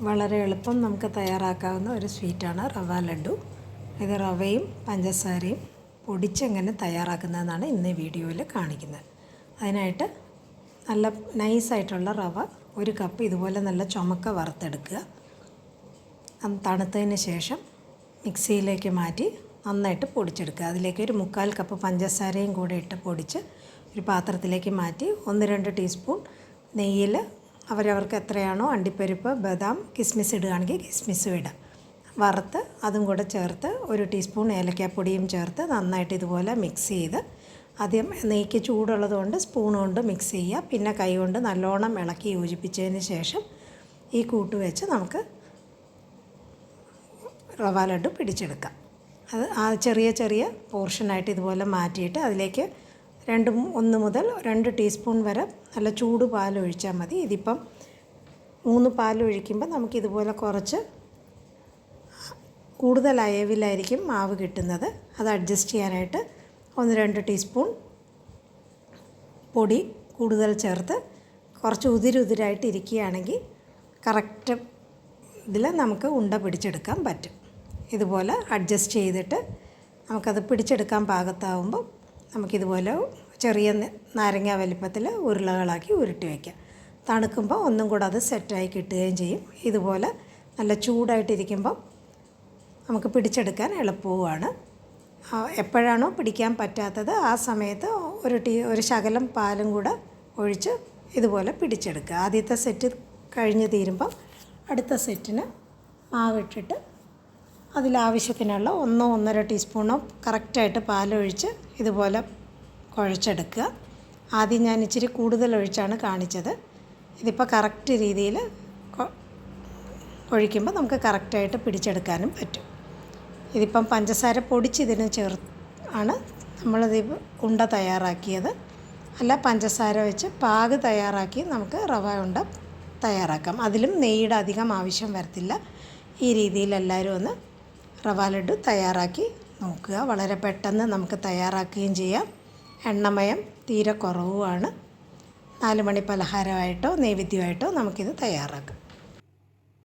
വളരെ എളുപ്പം നമുക്ക് തയ്യാറാക്കാവുന്ന ഒരു സ്വീറ്റാണ് റവ ലഡു. ഇത് റവയും പഞ്ചസാരയും പൊടിച്ചെങ്ങനെ തയ്യാറാക്കുന്നതെന്നാണ് ഇന്ന് ഈ വീഡിയോയിൽ കാണിക്കുന്നത്. അതിനായിട്ട് നല്ല നൈസായിട്ടുള്ള റവ 1 കപ്പ് ഇതുപോലെ നല്ല ചുമക്ക വറുത്തെടുക്കുക. തണുത്തതിന് ശേഷം മിക്സിയിലേക്ക് മാറ്റി നന്നായിട്ട് പൊടിച്ചെടുക്കുക. അതിലേക്ക് ഒരു 1/4 കപ്പ് പഞ്ചസാരയും കൂടെ ഇട്ട് പൊടിച്ച് ഒരു പാത്രത്തിലേക്ക് മാറ്റി 1-2 ടീസ്പൂൺ നെയ്യിൽ അവരവർക്ക് എത്രയാണോ അണ്ടിപ്പരിപ്പ്, ബദാം, കിസ്മിസ് ഇടുകയാണെങ്കിൽ കിസ്മിസും ഇടാം. വറുത്ത് അതും കൂടെ ചേർത്ത് 1 ടീസ്പൂൺ ഏലക്കാപ്പൊടിയും ചേർത്ത് നന്നായിട്ട് ഇതുപോലെ മിക്സ് ചെയ്ത് ആദ്യം നെയ്ക്ക് ചൂടുള്ളത് കൊണ്ട് സ്പൂൺ കൊണ്ട് മിക്സ് ചെയ്യുക. പിന്നെ കൈ കൊണ്ട് നല്ലോണം ഇളക്കി യോജിപ്പിച്ചതിന് ശേഷം ഈ കൂട്ട് വെച്ച് നമുക്ക് റവ ലഡു പിടിച്ചെടുക്കാം. അത് ചെറിയ ചെറിയ പോർഷനായിട്ട് ഇതുപോലെ മാറ്റിയിട്ട് അതിലേക്ക് 1 മുതൽ 2 ടീസ്പൂൺ വരെ നല്ല ചൂട് പാൽ ഒഴിച്ചാൽ മതി. ഇതിപ്പം 3 പാൽ ഒഴിക്കുമ്പോൾ നമുക്കിതുപോലെ കുറച്ച് കൂടുതൽ അയവിലായിരിക്കും മാവ് കിട്ടുന്നത്. അത് അഡ്ജസ്റ്റ് ചെയ്യാനായിട്ട് 1-2 ടീസ്പൂൺ പൊടി കൂടുതൽ ചേർത്ത് കുറച്ച് ഉതിരുതിരായിട്ട് ഇരിക്കുകയാണെങ്കിൽ കറക്റ്റ് ഇതിൽ നമുക്ക് ഉണ്ട പിടിച്ചെടുക്കാൻ പറ്റും. ഇതുപോലെ അഡ്ജസ്റ്റ് ചെയ്തിട്ട് നമുക്കത് പിടിച്ചെടുക്കാൻ പാകത്താവുമ്പോൾ നമുക്കിതുപോലെ ചെറിയ നാരങ്ങ വലിപ്പത്തിൽ ഉരുളകളാക്കി ഉരുട്ടി വയ്ക്കാം. തണുക്കുമ്പോൾ ഒന്നും കൂടെ അത് സെറ്റായി കിട്ടുകയും ചെയ്യും. ഇതുപോലെ നല്ല ചൂടായിട്ടിരിക്കുമ്പം നമുക്ക് പിടിച്ചെടുക്കാൻ എളുപ്പവുമാണ്. എപ്പോഴാണോ പിടിക്കാൻ പറ്റാത്തത് ആ സമയത്ത് ഒരു ശകലം പാലും കൂടെ ഒഴിച്ച് ഇതുപോലെ പിടിച്ചെടുക്കുക. ആദ്യത്തെ സെറ്റ് കഴിഞ്ഞ് തീരുമ്പം അടുത്ത സെറ്റിന് മാവിട്ടിട്ട് അതിലാവശ്യത്തിനുള്ള 1-1.5 ടീസ്പൂണോ കറക്റ്റായിട്ട് പാലൊഴിച്ച് ഇതുപോലെ കുഴച്ചെടുക്കുക. ആദ്യം ഞാൻ ഇച്ചിരി കൂടുതൽ ഒഴിച്ചാണ് കാണിച്ചത്. ഇതിപ്പോൾ കറക്റ്റ് രീതിയിൽ ഒഴിക്കുമ്പോൾ നമുക്ക് കറക്റ്റായിട്ട് പിടിച്ചെടുക്കാനും പറ്റും. ഇതിപ്പം പഞ്ചസാര പൊടിച്ചിതിന് ആണ് നമ്മളത് ഉണ്ട തയ്യാറാക്കിയത്. അല്ല, പഞ്ചസാര വെച്ച് പാക് തയ്യാറാക്കി നമുക്ക് റവ ഉണ്ട തയ്യാറാക്കാം. അതിലും നെയ്യുടെ അധികം ആവശ്യം വരത്തില്ല. ഈ രീതിയിൽ എല്ലാവരും ഒന്ന് റവ ലഡു തയ്യാറാക്കി നോക്കുക. വളരെ പെട്ടെന്ന് നമുക്ക് തയ്യാറാക്കുകയും ചെയ്യാം. എണ്ണമയം തീരെ കുറവുമാണ്. 4 മണി പലഹാരമായിട്ടോ നൈവേദ്യമായിട്ടോ നമുക്കിത് തയ്യാറാക്കാം.